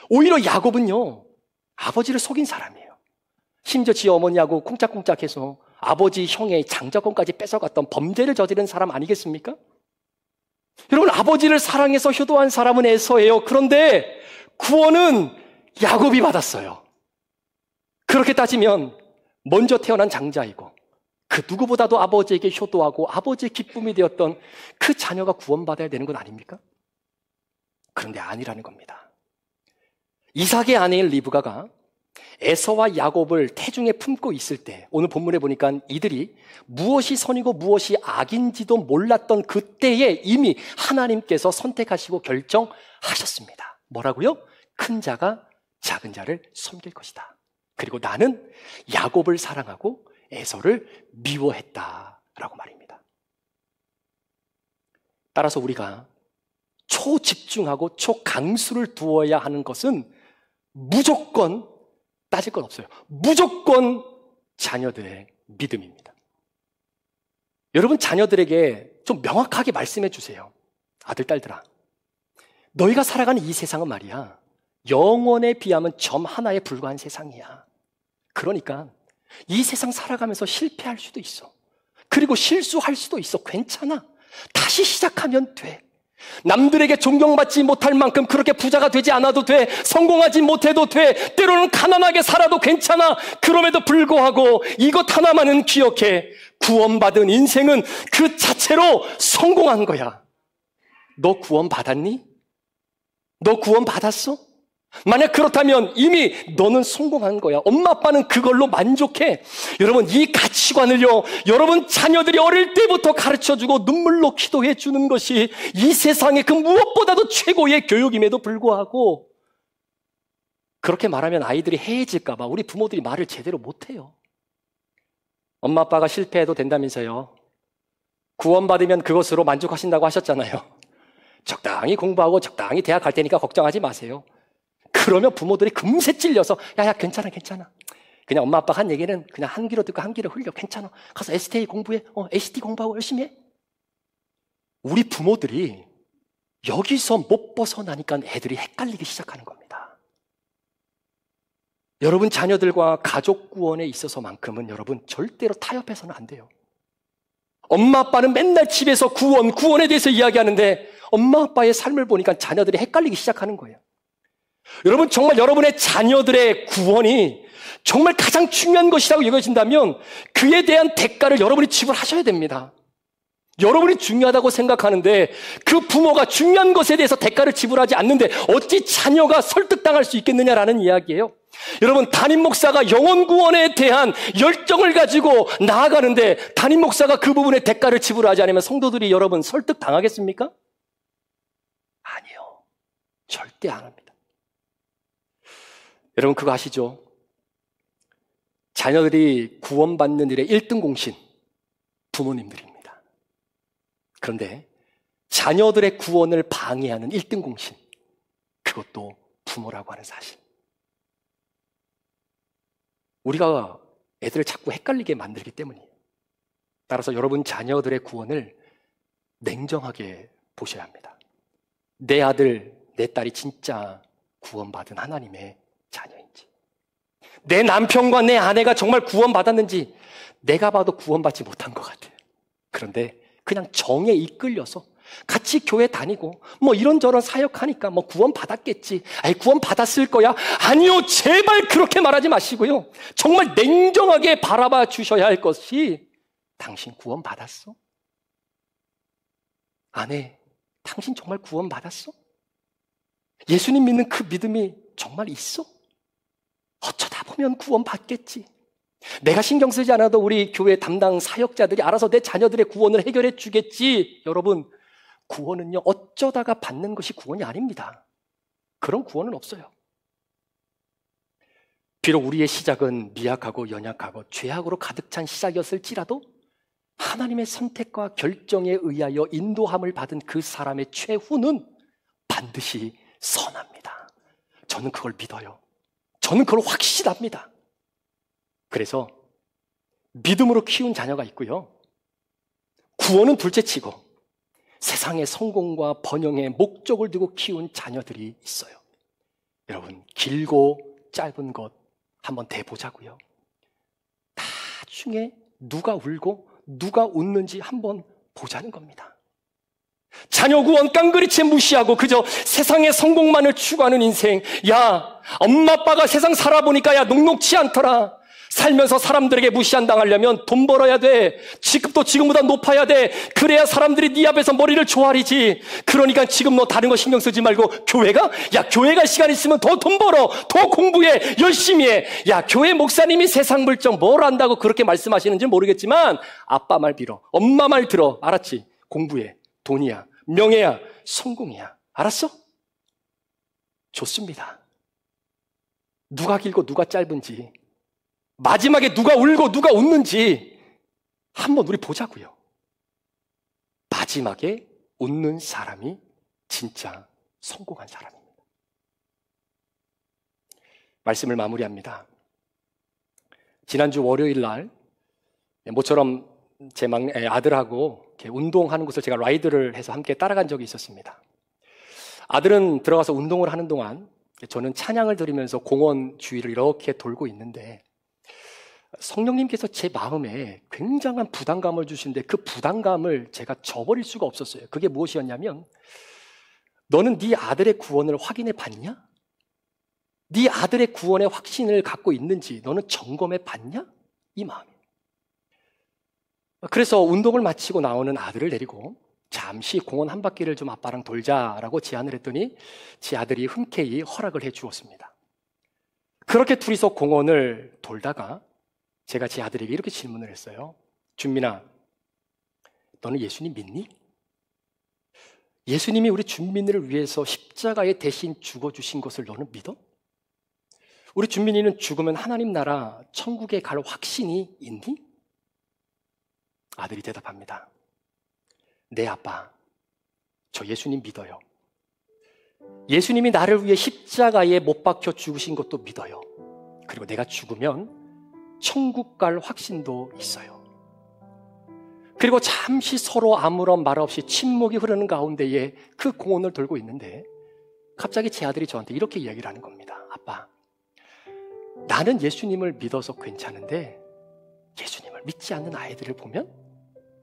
오히려 야곱은요, 아버지를 속인 사람이에요. 심지어 지 어머니하고 쿵짝쿵짝해서 아버지 형의 장자권까지 뺏어갔던 범죄를 저지른 사람 아니겠습니까? 여러분, 아버지를 사랑해서 효도한 사람은 에서예요. 그런데 구원은 야곱이 받았어요. 그렇게 따지면 먼저 태어난 장자이고 그 누구보다도 아버지에게 효도하고 아버지의 기쁨이 되었던 그 자녀가 구원받아야 되는 건 아닙니까? 그런데 아니라는 겁니다. 이삭의 아내인 리브가가 에서와 야곱을 태중에 품고 있을 때, 오늘 본문에 보니까 이들이 무엇이 선이고 무엇이 악인지도 몰랐던 그때에 이미 하나님께서 선택하시고 결정하셨습니다. 뭐라고요? 큰 자가 작은 자를 섬길 것이다. 그리고 나는 야곱을 사랑하고 에서를 미워했다라고 말입니다. 따라서 우리가 초집중하고 초강수를 두어야 하는 것은 무조건 따질 건 없어요. 무조건 자녀들의 믿음입니다. 여러분 자녀들에게 좀 명확하게 말씀해 주세요. 아들, 딸들아, 너희가 살아가는 이 세상은 말이야, 영원에 비하면 점 하나에 불과한 세상이야. 그러니까 이 세상 살아가면서 실패할 수도 있어. 그리고 실수할 수도 있어. 괜찮아. 다시 시작하면 돼. 남들에게 존경받지 못할 만큼 그렇게 부자가 되지 않아도 돼. 성공하지 못해도 돼. 때로는 가난하게 살아도 괜찮아. 그럼에도 불구하고 이것 하나만은 기억해. 구원받은 인생은 그 자체로 성공한 거야. 너 구원받았니? 너 구원받았어? 만약 그렇다면 이미 너는 성공한 거야. 엄마 아빠는 그걸로 만족해. 여러분, 이 가치관을요, 여러분 자녀들이 어릴 때부터 가르쳐주고 눈물로 기도해 주는 것이 이 세상의 그 무엇보다도 최고의 교육임에도 불구하고, 그렇게 말하면 아이들이 해해질까 봐 우리 부모들이 말을 제대로 못해요. 엄마 아빠가 실패해도 된다면서요. 구원받으면 그것으로 만족하신다고 하셨잖아요. 적당히 공부하고 적당히 대학 갈 테니까 걱정하지 마세요. 그러면 부모들이 금세 찔려서 야야 괜찮아 그냥 엄마 아빠가 한 얘기는 그냥 한 귀로 듣고 한 귀로 흘려. 괜찮아. 가서 STA 공부해. ACT 공부하고 열심히 해. 우리 부모들이 여기서 못 벗어나니까 애들이 헷갈리기 시작하는 겁니다. 여러분 자녀들과 가족 구원에 있어서만큼은 여러분 절대로 타협해서는 안 돼요. 엄마 아빠는 맨날 집에서 구원에 대해서 이야기하는데 엄마 아빠의 삶을 보니까 자녀들이 헷갈리기 시작하는 거예요. 여러분 정말 여러분의 자녀들의 구원이 정말 가장 중요한 것이라고 여겨진다면 그에 대한 대가를 여러분이 지불하셔야 됩니다. 여러분이 중요하다고 생각하는데 그 부모가 중요한 것에 대해서 대가를 지불하지 않는데 어찌 자녀가 설득당할 수 있겠느냐라는 이야기예요. 여러분 담임 목사가 영혼 구원에 대한 열정을 가지고 나아가는데 담임 목사가 그 부분에 대가를 지불하지 않으면 성도들이 여러분 설득당하겠습니까? 아니요. 절대 안 합니다. 여러분 그거 아시죠? 자녀들이 구원받는 일의 1등 공신 부모님들입니다. 그런데 자녀들의 구원을 방해하는 1등 공신, 그것도 부모라고 하는 사실. 우리가 애들을 자꾸 헷갈리게 만들기 때문이에요. 따라서 여러분 자녀들의 구원을 냉정하게 보셔야 합니다. 내 아들, 내 딸이 진짜 구원받은 하나님의 자녀인지, 내 남편과 내 아내가 정말 구원받았는지 내가 봐도 구원받지 못한 것 같아요. 그런데 그냥 정에 이끌려서 같이 교회 다니고 뭐 이런저런 사역하니까 뭐 구원받았겠지, 아이 구원받았을 거야. 아니요, 제발 그렇게 말하지 마시고요. 정말 냉정하게 바라봐 주셔야 할 것이, 당신 구원받았어? 아내, 당신 정말 구원받았어? 예수님 믿는 그 믿음이 정말 있어? 어쩌다 보면 구원받겠지. 내가 신경 쓰지 않아도 우리 교회 담당 사역자들이 알아서 내 자녀들의 구원을 해결해 주겠지. 여러분, 구원은요, 어쩌다가 받는 것이 구원이 아닙니다. 그런 구원은 없어요. 비록 우리의 시작은 미약하고 연약하고 죄악으로 가득 찬 시작이었을지라도 하나님의 선택과 결정에 의하여 인도함을 받은 그 사람의 최후는 반드시 선합니다. 저는 그걸 믿어요. 저는 그걸 확실합니다. 그래서 믿음으로 키운 자녀가 있고요, 구원은 둘째치고 세상의 성공과 번영의 목적을 두고 키운 자녀들이 있어요. 여러분, 길고 짧은 것 한번 대보자고요. 나중에 누가 울고 누가 웃는지 한번 보자는 겁니다. 자녀 구원 깡그리채 무시하고 그저 세상의 성공만을 추구하는 인생, 야, 엄마 아빠가 세상 살아보니까 야 녹록치 않더라. 살면서 사람들에게 무시당하려면 돈 벌어야 돼. 직급도 지금보다 높아야 돼. 그래야 사람들이 네 앞에서 머리를 조아리지. 그러니까 지금 너 다른 거 신경 쓰지 말고 교회가? 야 교회 갈 시간 있으면 더 돈 벌어. 더 공부해. 열심히 해. 야 교회 목사님이 세상 물정 뭘 안다고 그렇게 말씀하시는지 모르겠지만 아빠 말 빌어. 엄마 말 들어. 알았지? 공부해. 돈이야. 명예야. 성공이야. 알았어? 좋습니다. 누가 길고 누가 짧은지, 마지막에 누가 울고 누가 웃는지 한번 우리 보자고요. 마지막에 웃는 사람이 진짜 성공한 사람입니다. 말씀을 마무리합니다. 지난주 월요일 날 모처럼 제 막내 아들하고 이렇게 운동하는 곳을 제가 라이드를 해서 함께 따라간 적이 있었습니다. 아들은 들어가서 운동을 하는 동안 저는 찬양을 들으면서 공원 주위를 이렇게 돌고 있는데 성령님께서 제 마음에 굉장한 부담감을 주시는데 그 부담감을 제가 저버릴 수가 없었어요. 그게 무엇이었냐면 너는 네 아들의 구원을 확인해 봤냐? 네 아들의 구원의 확신을 갖고 있는지 너는 점검해 봤냐? 이 마음이에요. 그래서 운동을 마치고 나오는 아들을 데리고 잠시 공원 한 바퀴를 좀 아빠랑 돌자라고 제안을 했더니 제 아들이 흔쾌히 허락을 해 주었습니다. 그렇게 둘이서 공원을 돌다가 제가 제 아들에게 이렇게 질문을 했어요. 준민아, 너는 예수님 믿니? 예수님이 우리 준민이를 위해서 십자가에 대신 죽어주신 것을 너는 믿어? 우리 준민이는 죽으면 하나님 나라 천국에 갈 확신이 있니? 아들이 대답합니다. 네 아빠, 저 예수님 믿어요. 예수님이 나를 위해 십자가에 못 박혀 죽으신 것도 믿어요. 그리고 내가 죽으면 천국 갈 확신도 있어요. 그리고 잠시 서로 아무런 말 없이 침묵이 흐르는 가운데에 그 공원을 돌고 있는데 갑자기 제 아들이 저한테 이렇게 이야기를 하는 겁니다. 아빠, 나는 예수님을 믿어서 괜찮은데 예수님을 믿지 않는 아이들을 보면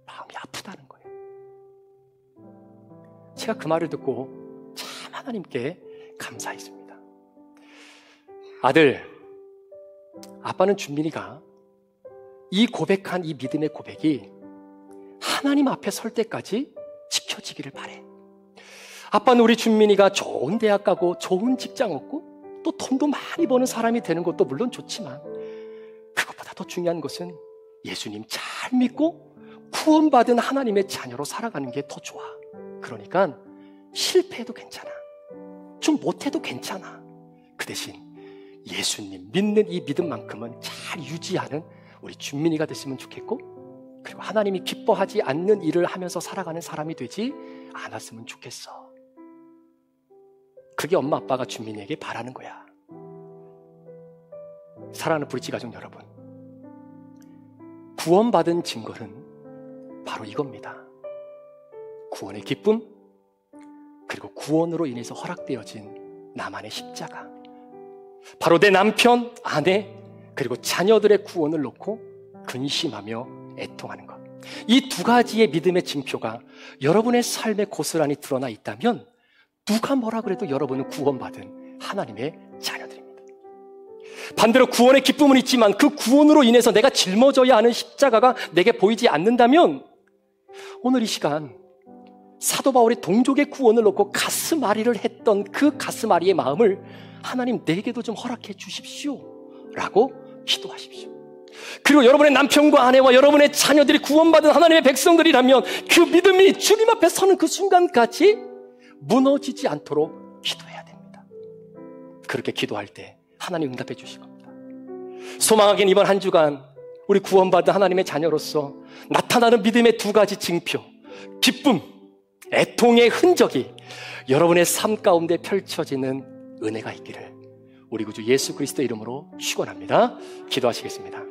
마음이 아프다는 거예요. 제가 그 말을 듣고 참 하나님께 감사했습니다. 아들, 아빠는 준민이가 이 고백한 이 믿음의 고백이 하나님 앞에 설 때까지 지켜지기를 바래. 아빠는 우리 준민이가 좋은 대학 가고 좋은 직장 얻고 또 돈도 많이 버는 사람이 되는 것도 물론 좋지만 그것보다 더 중요한 것은 예수님 잘 믿고 구원받은 하나님의 자녀로 살아가는 게 더 좋아. 그러니까 실패해도 괜찮아. 좀 못해도 괜찮아. 그 대신 예수님 믿는 이 믿음만큼은 잘 유지하는 우리 준민이가 됐으면 좋겠고 그리고 하나님이 기뻐하지 않는 일을 하면서 살아가는 사람이 되지 않았으면 좋겠어. 그게 엄마 아빠가 준민이에게 바라는 거야. 사랑하는 브릿지 가족 여러분, 구원받은 증거는 바로 이겁니다. 구원의 기쁨, 그리고 구원으로 인해서 허락되어진 나만의 십자가. 바로 내 남편, 아내, 그리고 자녀들의 구원을 놓고 근심하며 애통하는 것. 이 두 가지의 믿음의 징표가 여러분의 삶에 고스란히 드러나 있다면 누가 뭐라 그래도 여러분은 구원받은 하나님의 자녀들입니다. 반대로 구원의 기쁨은 있지만 그 구원으로 인해서 내가 짊어져야 하는 십자가가 내게 보이지 않는다면 오늘 이 시간 사도 바울이 동족의 구원을 놓고 가슴앓이를 했던 그 가슴앓이의 마음을 하나님 내게도 좀 허락해 주십시오 라고 기도하십시오. 그리고 여러분의 남편과 아내와 여러분의 자녀들이 구원받은 하나님의 백성들이라면 그 믿음이 주님 앞에 서는 그 순간까지 무너지지 않도록 기도해야 됩니다. 그렇게 기도할 때 하나님 응답해 주실 겁니다. 소망하긴 이번 한 주간 우리 구원받은 하나님의 자녀로서 나타나는 믿음의 두 가지 징표, 기쁨, 애통의 흔적이 여러분의 삶 가운데 펼쳐지는 은혜가 있기를 우리 구주 예수 그리스도 이름으로 축원합니다. 기도하시겠습니다.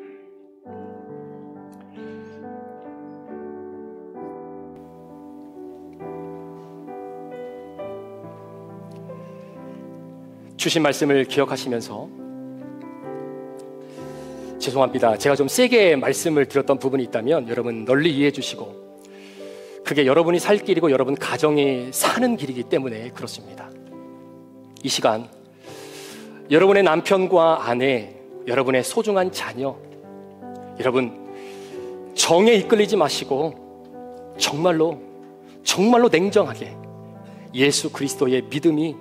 주신 말씀을 기억하시면서 죄송합니다. 제가 좀 세게 말씀을 드렸던 부분이 있다면 여러분 널리 이해해 주시고 그게 여러분이 살 길이고 여러분 가정이 사는 길이기 때문에 그렇습니다. 이 시간 여러분의 남편과 아내, 여러분의 소중한 자녀, 여러분 정에 이끌리지 마시고 정말로 냉정하게 예수 그리스도의 믿음이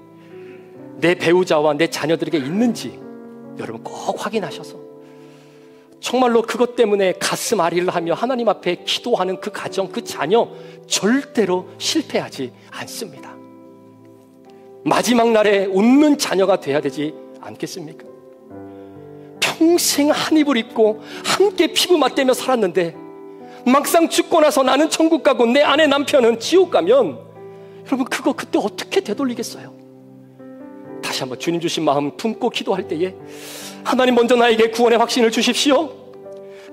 내 배우자와 내 자녀들에게 있는지 여러분 꼭 확인하셔서 정말로 그것 때문에 가슴 아리를 하며 하나님 앞에 기도하는 그 가정, 그 자녀 절대로 실패하지 않습니다. 마지막 날에 웃는 자녀가 돼야 되지 않겠습니까? 평생 한 입을 입고 함께 피부 맞대며 살았는데 막상 죽고 나서 나는 천국 가고 내 아내 남편은 지옥 가면 여러분 그때 어떻게 되돌리겠어요? 다시 한번 주님 주신 마음 품고 기도할 때에 하나님 먼저 나에게 구원의 확신을 주십시오.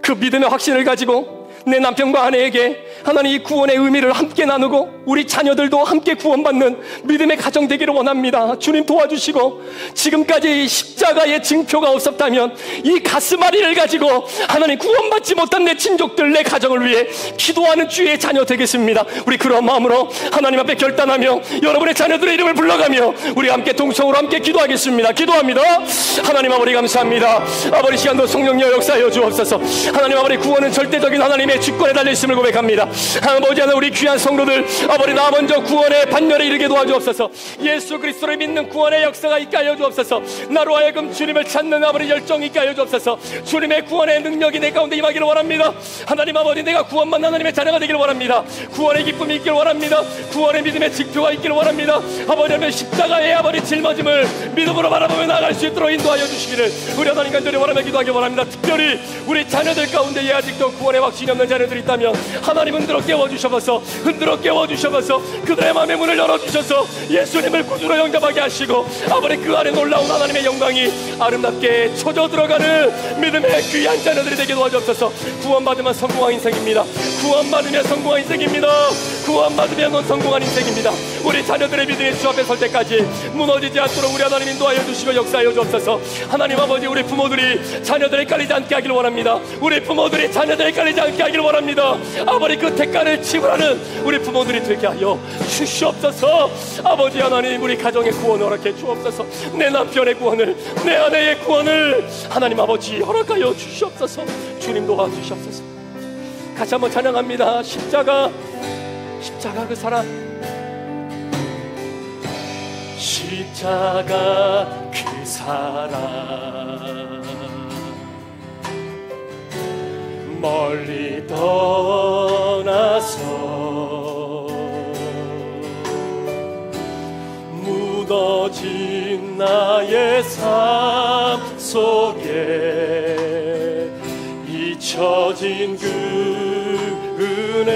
그 믿음의 확신을 가지고 내 남편과 아내에게 하나님 이 구원의 의미를 함께 나누고 우리 자녀들도 함께 구원받는 믿음의 가정 되기를 원합니다. 주님 도와주시고 지금까지 십자가의 증표가 없었다면 이 가슴앓이를 가지고 하나님 구원받지 못한 내 친족들, 내 가정을 위해 기도하는 주의 자녀 되겠습니다. 우리 그런 마음으로 하나님 앞에 결단하며 여러분의 자녀들의 이름을 불러가며 우리 함께 동성으로 함께 기도하겠습니다. 기도합니다. 하나님 아버지 감사합니다. 아버지 시간도 성령여 역사하여 주옵소서. 하나님 아버지 구원은 절대적인 하나님의 주권에 달려있음을 고백합니다. 아버지 하나 우리 귀한 성도들 아버지 나 먼저 구원의 반열에 이르게 도와주옵소서. 예수 그리스도를 믿는 구원의 역사가 있게 하여 주옵소서. 나로 하여금 주님을 찾는 아버지 열정이 있게 하여 주옵소서. 주님의 구원의 능력이 내 가운데 임하기를 원합니다. 하나님 아버지 내가 구원받는 하나님의 자녀가 되기를 원합니다. 구원의 기쁨이 있기를 원합니다. 구원의 믿음의 지표가 있기를 원합니다. 아버지 하나님 십자가의 아버지 짊어짐을 믿음으로 바라보며 나아갈 수 있도록 인도하여 주시기를 우리 하나님 간절히 원하며 기도하기 원합니다. 특별히 우리 자녀들 가운데 아직도 구원의 확신이 없는 자녀들이 있다면 하나님 흔들어 깨워주셔서 그들의 마음의 문을 열어주셔서 예수님을 구주로 영접하게 하시고 아버지 그 안에 놀라운 하나님의 영광이 아름답게 쳐져 들어가는 믿음의 귀한 자녀들이 되게 도와주옵소서. 구원받으면 성공한 인생입니다. 구원받으면 성공한 인생입니다. 구원받으면 성공한 인생입니다. 우리 자녀들의 믿음이 주 앞에 설 때까지 무너지지 않도록 우리 하나님 인도하여 주시고 역사하여 주옵소서. 하나님 아버지 우리 부모들이 자녀들을 헷갈리지 않게 하기를 원합니다. 우리 부모들이 자녀들을 헷갈리지 않게 하기를 원합니다. 아버지 그 대가를 지불하는 우리 부모들이 되게 하여 주시옵소서. 아버지 하나님 우리 가정의 구원을 허락해 주옵소서. 내 남편의 구원을, 내 아내의 구원을 하나님 아버지 허락하여 주시옵소서. 주님 도와주시옵소서. 같이 한번 찬양합니다. 십자가 그 사랑, 십자가 그 사랑 멀리 떠나서 무너진 나의 삶 속에 잊혀진 그 은혜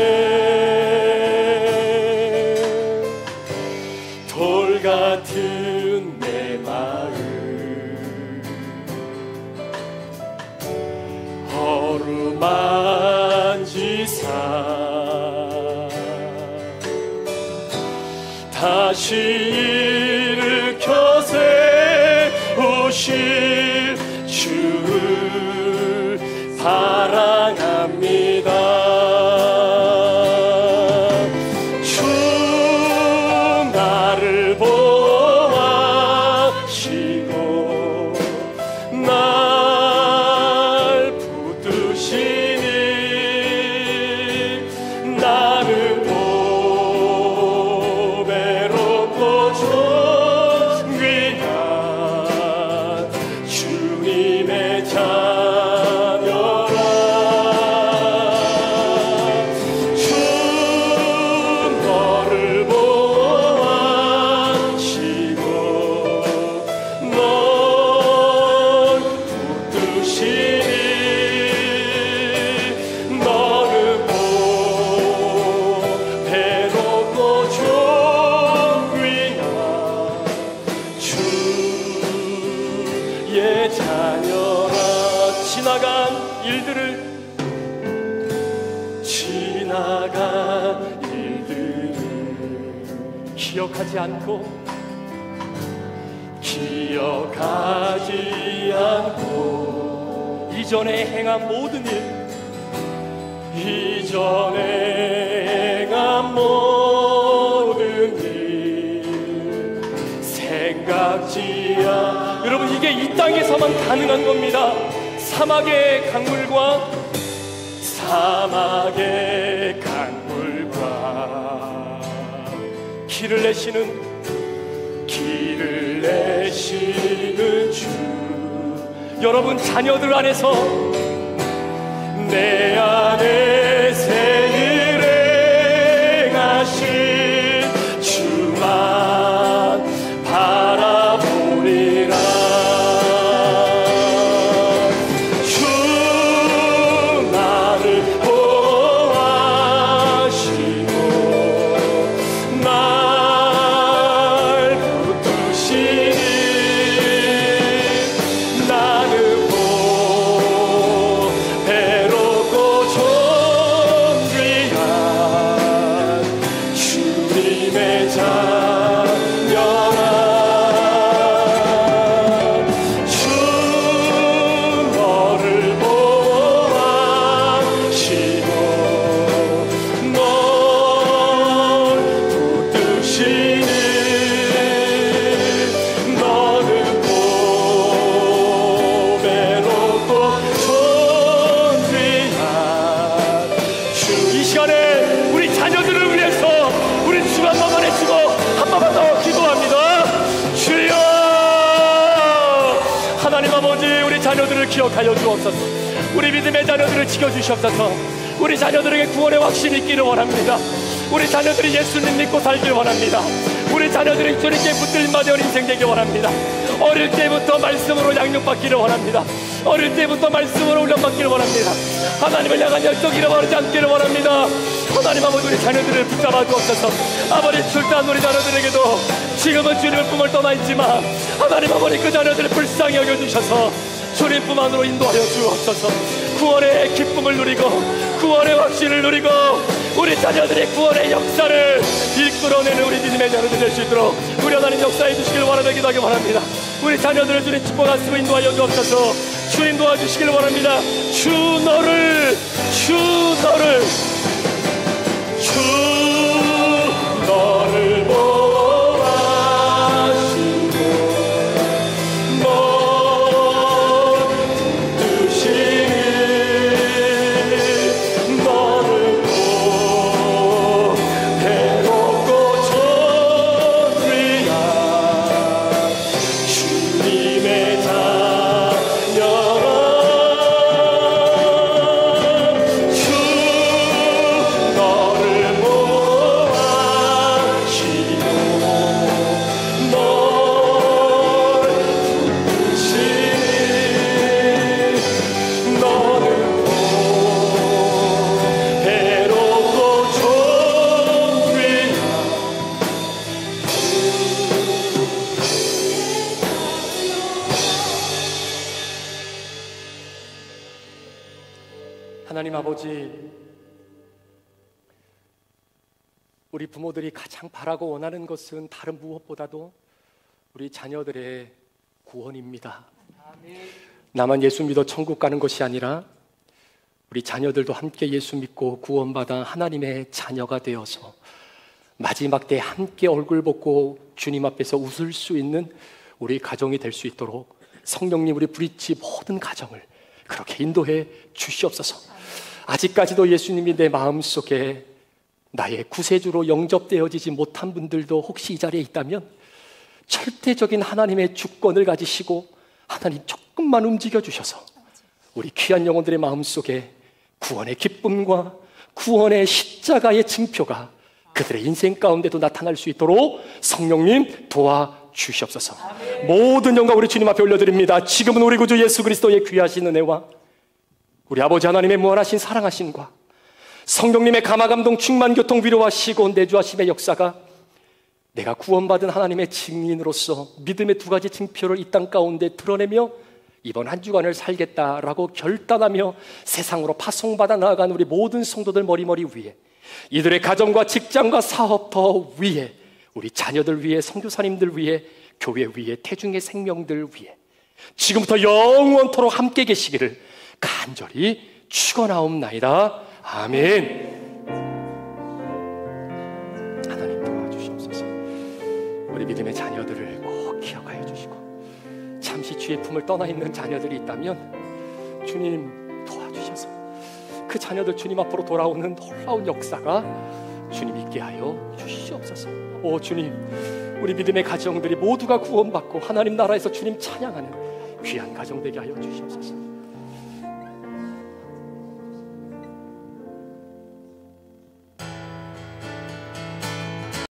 돌 같은 내 마음 어루만지사 다시 일으켜 세우실 주를 사랑합니다. 기억하지 않고 이전에 행한 모든 일 생각지야. 여러분, 이게 이 땅에서만 가능한 겁니다. 사막의 강물과 길을 내시는 주. 여러분, 자녀들 안에서 내 안에 새 일 행하신 주만 바라보리라. 주 나를 보호하시고 날 붙드시니 나는 배롭고 존귀한 주님의 자녀라. 주 너를 보호하시고 널 붙드시니 너는 보배롭고 존귀한 주. 이 시간에 우리 자녀들을 위해서 우리 주 한 번만 해주고 한 번만 더 기도합니다. 주여, 하나님 아버지, 우리 자녀들을 기억하여 주옵소서. 우리 믿음의 자녀들을 지켜주시옵소서. 우리 자녀들에게 구원의 확신이 있기를 원합니다. 우리 자녀들이 예수님 믿고 살길 원합니다. 우리 자녀들이 주님께 붙들림받아 인생 되길 원합니다. 어릴 때부터 말씀으로 양육받기를 원합니다. 어릴 때부터 말씀으로 훈련받기를 원합니다. 하나님을 향한 열정 잃어버리지 않기를 원합니다. 하나님 아버지, 우리 자녀들을 붙잡아 주옵소서. 아버지, 출산 우리 자녀들에게도 지금은 주님의 품을 떠나 있지만 하나님 아버지, 그 자녀들을 불쌍히 여겨주셔서 주님 품 안으로 인도하여 주옵소서. 구원의 기쁨을 누리고 구원의 확신을 누리고 우리 자녀들의 구원의 역사를 이끌어내는 우리 믿음의 자녀들 될 수 있도록 우리 하나님 역사해 주시길 원하며 기도하기 원합니다. 우리 자녀들을 주님 축복하시고 인도하여 주옵소서. 주님 도와주시길 원합니다. 주 너를 보호하시고 널 붙드시니 너를 배롭고 존귀한 주님의 자녀라. 주 너를 보호하시고 널 붙드시니 너는 배롭고 존귀한. 하나님 아버지, 우리 부모들이 가장 바라고 원하는 것은 다른 무엇보다도 우리 자녀들의 구원입니다. 나만 예수 믿어 천국 가는 것이 아니라 우리 자녀들도 함께 예수 믿고 구원받아 하나님의 자녀가 되어서 마지막 때 함께 얼굴 보고 주님 앞에서 웃을 수 있는 우리 가정이 될 수 있도록 성령님, 우리 브릿지 모든 가정을 그렇게 인도해 주시옵소서. 아직까지도 예수님이 내 마음속에 나의 구세주로 영접되어지지 못한 분들도 혹시 이 자리에 있다면 절대적인 하나님의 주권을 가지시고 하나님 조금만 움직여 주셔서 우리 귀한 영혼들의 마음속에 구원의 기쁨과 구원의 십자가의 증표가 그들의 인생 가운데도 나타날 수 있도록 성령님 도와주시옵소서. 모든 영광 우리 주님 앞에 올려드립니다. 지금은 우리 구주 예수 그리스도의 귀하신 은혜와 우리 아버지 하나님의 무한하신 사랑하심과 성령님의 감화감동 충만 교통 위로하시고 내주하심의 역사가 내가 구원받은 하나님의 증인으로서 믿음의 두 가지 증표를 이 땅 가운데 드러내며 이번 한 주간을 살겠다라고 결단하며 세상으로 파송받아 나아간 우리 모든 성도들 머리머리 위에, 이들의 가정과 직장과 사업 더 위에, 우리 자녀들 위에, 선교사님들 위에, 교회 위에, 태중의 생명들 위에 지금부터 영원토록 함께 계시기를 간절히 축원하옵나이다. 아멘. 하나님 도와주시옵소서. 우리 믿음의 자녀들을 꼭 기억하여 주시고, 잠시 주의 품을 떠나 있는 자녀들이 있다면 주님 도와주셔서 그 자녀들 주님 앞으로 돌아오는 놀라운 역사가 주님 있게 하여 주시옵소서. 오 주님, 우리 믿음의 가정들이 모두가 구원받고 하나님 나라에서 주님 찬양하는 귀한 가정 되게 하여 주시옵소서.